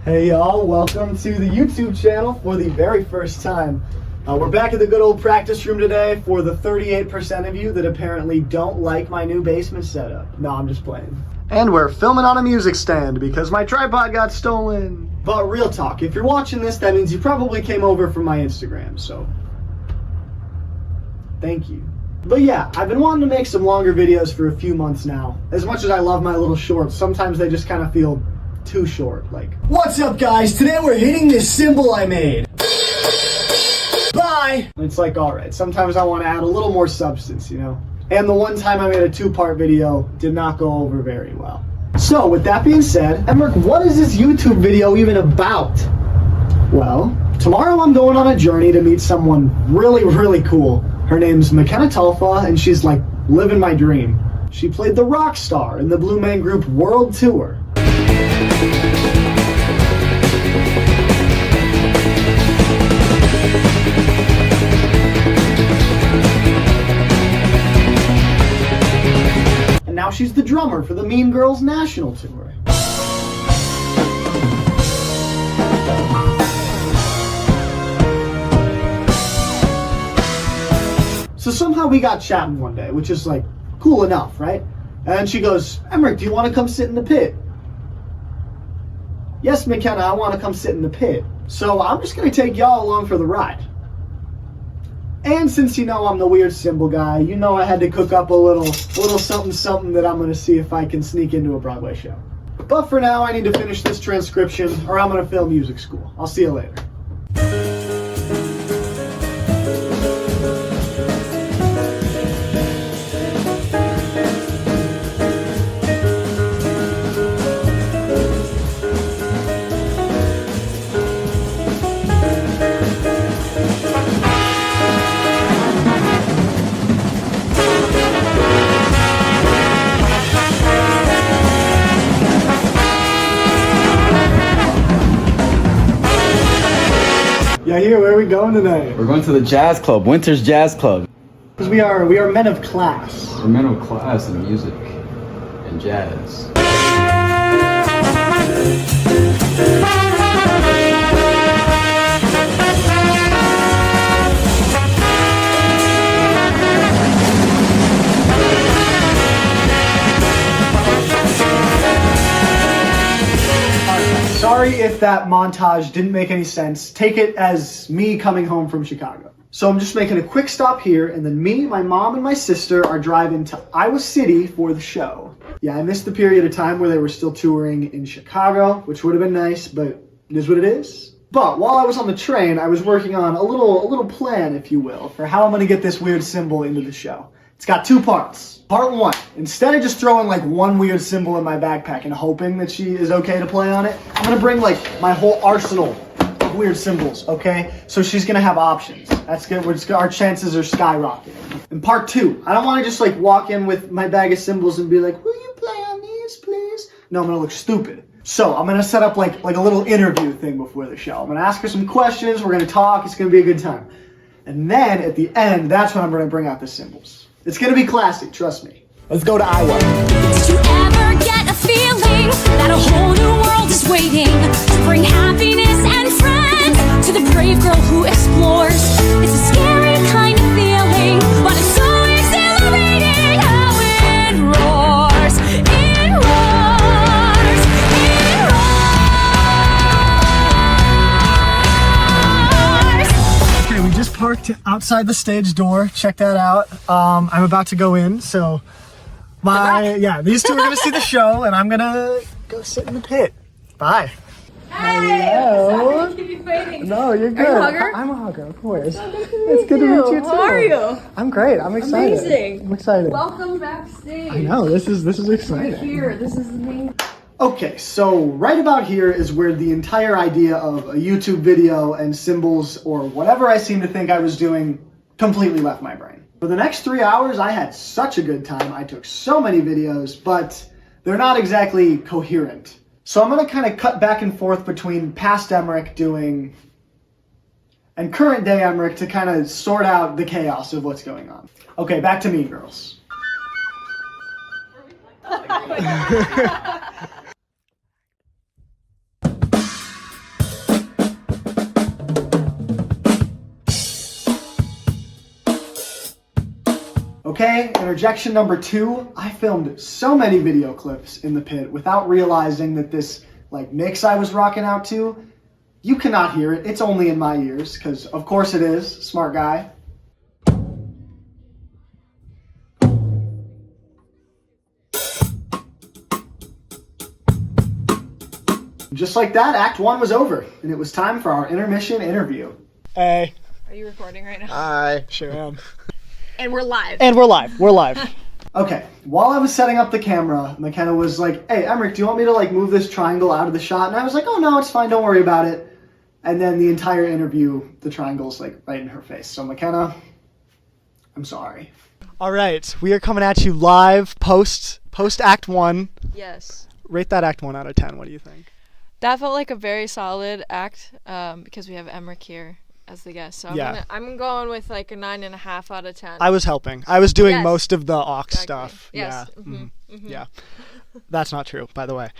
Hey y'all, welcome to the YouTube channel for the very first time. We're back at the good old practice room today for the 38% of you that apparently don't like my new basement setup. No, I'm just playing. And we're filming on a music stand because my tripod got stolen. But real talk, if you're watching this, that means you probably came over from my Instagram, so thank you. But yeah, I've been wanting to make some longer videos for a few months now. As much as I love my little shorts, sometimes they just kind of feel too short, like. What's up guys? Today we're hitting this cymbal I made. Bye! It's like, alright, sometimes I want to add a little more substance, you know? And the one time I made a 2-part video did not go over very well. So, with that being said, Emmerich, what is this YouTube video even about? Well, tomorrow I'm going on a journey to meet someone really, really cool. Her name's McKenna Tulfa, and she's like living my dream. She played the Rockstar in the Blue Man Group World Tour. And now she's the drummer for the Mean Girls National Tour. So somehow we got chatting one day, which is like cool enough, right? And she goes, Emmerich, do you want to come sit in the pit? Yes, McKenna, I want to come sit in the pit. So I'm just going to take y'all along for the ride. And since you know I'm the weird cymbal guy, you know I had to cook up a little something that I'm going to see if I can sneak into a Broadway show. But for now, I need to finish this transcription or I'm going to fail music school. I'll see you later. Yeah, here, where are we going tonight? We're going to the jazz club, Winter's Jazz Club. Because we are men of class. We're men of class in music and jazz. Sorry if that montage didn't make any sense. Take it as me coming home from Chicago. So I'm just making a quick stop here, and then me, my mom, and my sister are driving to Iowa City for the show. Yeah, I missed the period of time where they were still touring in Chicago, which would have been nice, but it is what it is. But while I was on the train, I was working on a little plan, if you will, for how I'm going to get this weird cymbal into the show. It's got 2 parts. Part 1, instead of just throwing like one weird cymbal in my backpack and hoping that she is okay to play on it, I'm gonna bring like my whole arsenal of weird cymbals, okay? So she's gonna have options. That's good. Our chances are skyrocketing. And part 2, I don't wanna just like walk in with my bag of cymbals and be like, will you play on these, please? No, I'm gonna look stupid. So I'm gonna set up like a little interview thing before the show. I'm gonna ask her some questions, we're gonna talk, it's gonna be a good time. And then at the end, that's when I'm gonna bring out the cymbals. It's gonna be classic, trust me. Let's go to Iowa. Did you ever get a feeling that a whole new world is waiting to bring happiness and friends to the brave girl who explores? It's a scary kind of feeling, but it's so exhilarating how it roars, it roars, it roars. Okay, we just parked outside the stage door. Check that out. I'm about to go in, so these two are gonna see the show, and I'm gonna go sit in the pit. Bye. Hey! Hello. Sorry to keep you waiting. No, you're good. Are you a hugger? I'm a hugger, of course. It's good to meet you too. How are you? I'm great. I'm excited. Amazing. I'm excited. Welcome backstage. I know, this is exciting. Here, this is the main. Okay, so right about here is where the entire idea of a YouTube video and cymbals or whatever I seem to think I was doing completely left my brain. For the next 3 hours, I had such a good time. I took so many videos, but they're not exactly coherent. So I'm gonna kind of cut back and forth between past Emmerich doing and current day Emmerich to kind of sort out the chaos of what's going on. Okay, back to Mean Girls. interjection number 2, I filmed so many video clips in the pit without realizing that this mix I was rocking out to, you cannot hear it. It's only in my ears, because of course it is. Smart guy. Just like that, Act 1 was over, and it was time for our intermission interview. Hey. Are you recording right now? I sure am. And we're live. We're live. Okay, while I was setting up the camera, McKenna was like, hey, Emmerich, do you want me to move this triangle out of the shot? And I was like, oh no, it's fine, don't worry about it. And then the entire interview, the triangle's right in her face. So McKenna, I'm sorry. All right, we are coming at you live post Act 1. Yes. Rate that Act 1 out of 10, what do you think? That felt like a very solid act because we have Emmerich here as the guest. So I'm going with a 9.5 out of 10. I was helping. I was doing Yes. most of the aux Exactly. stuff. Yes. Yeah. Mhm. Mhm. Yeah. That's not true, by the way.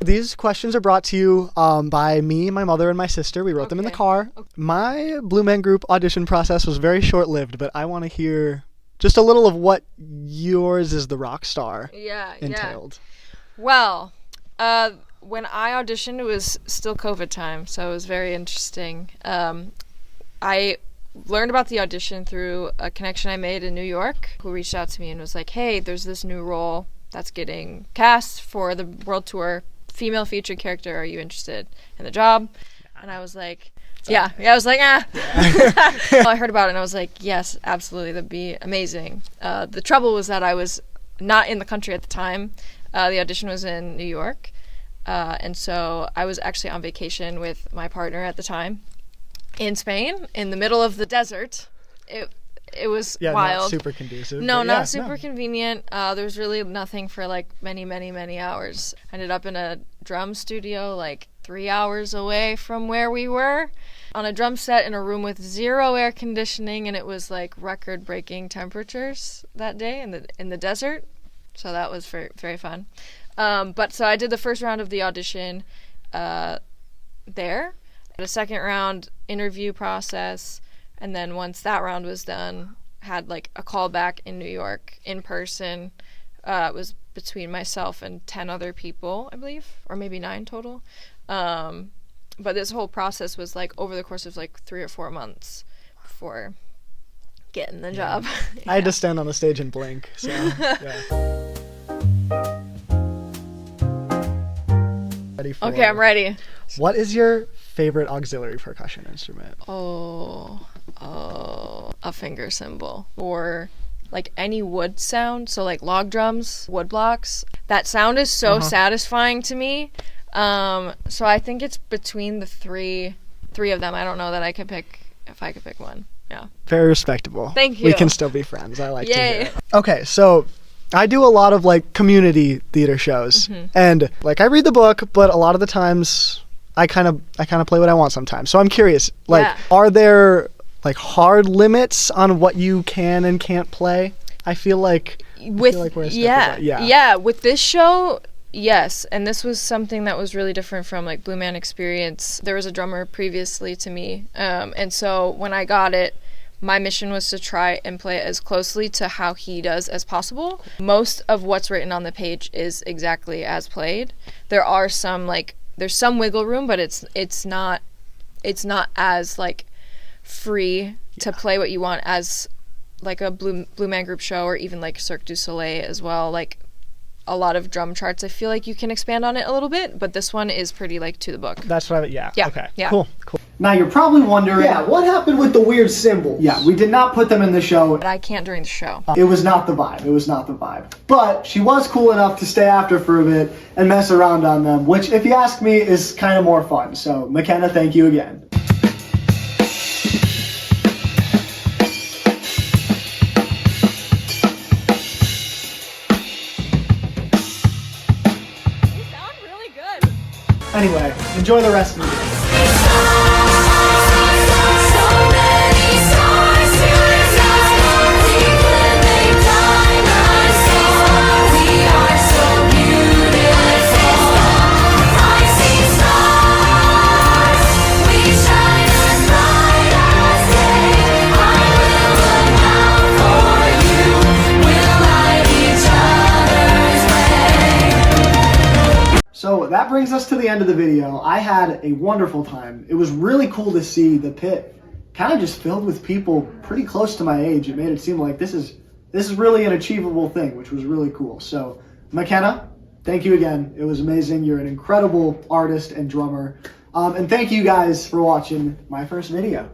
These questions are brought to you by me, my mother, and my sister. We wrote them in the Okay. car. Okay. My Blue Man Group audition process was very short-lived, but I want to hear just a little of what yours is the rock star Yeah. entailed. Well, when I auditioned, it was still COVID time, so it was very interesting. I learned about the audition through a connection I made in New York who reached out to me and was like, hey, there's this new role that's getting cast for the world tour, female featured character. Are you interested in the job? And I was like, yeah, I was like, Well, I heard about it and I was like, yes, absolutely, that'd be amazing. The trouble was that I was not in the country at the time. The audition was in New York. And so I was actually on vacation with my partner at the time in Spain, in the middle of the desert. It was wild. Not super conducive. No, but not super convenient. There was really nothing for many hours. I ended up in a drum studio 3 hours away from where we were, on a drum set in a room with 0 air conditioning, and it was record-breaking temperatures that day in the desert. So that was very, very fun. But so I did the first round of the audition there. The second round interview process, and then once that round was done, had a call back in New York in person. It was between myself and 10 other people, I believe, or maybe 9 total. But this whole process was over the course of 3 or 4 months before getting the job. I had to stand on the stage and blink. So yeah. Ready for Okay, I'm ready. What is your favorite auxiliary percussion instrument? Oh, a finger cymbal, or any wood sound. So log drums, wood blocks. That sound is so satisfying to me. So I think it's between the three of them. I don't know that I could pick if I could pick one. Yeah. Very respectable. Thank you. We can still be friends. I like to Yay. hear it. Okay, so I do a lot of community theater shows, and I read the book, but a lot of the times I kind of play what I want sometimes. So I'm curious, are there hard limits on what you can and can't play? I feel like we're a step away. Yeah. With this show, yes, and this was something that was really different from Blue Man Experience. There was a drummer previously to me, and so when I got it, my mission was to try and play it as closely to how he does as possible. Most of what's written on the page is exactly as played. There are some there's some wiggle room, but it's not as free to play what you want as a Blue Man Group show, or even Cirque du Soleil as well. A lot of drum charts, I feel you can expand on it a little bit, but this one is pretty to the book. That's what Yeah. Okay. Yeah. Cool. Now you're probably wondering, what happened with the weird cymbals? Yeah, we did not put them in the show. But I can't during the show. It was not the vibe. But she was cool enough to stay after for a bit and mess around on them, which, if you ask me, is kind of more fun. So, McKenna, thank you again. Anyway, enjoy the rest of the day. We shine as bright as day. I will look out that brings us to the end of the video. I had a wonderful time. It was really cool to see the pit kind of just filled with people pretty close to my age. It made it seem like this is really an achievable thing, which was really cool. So McKenna, thank you again. It was amazing. You're an incredible artist and drummer. And thank you guys for watching my first video.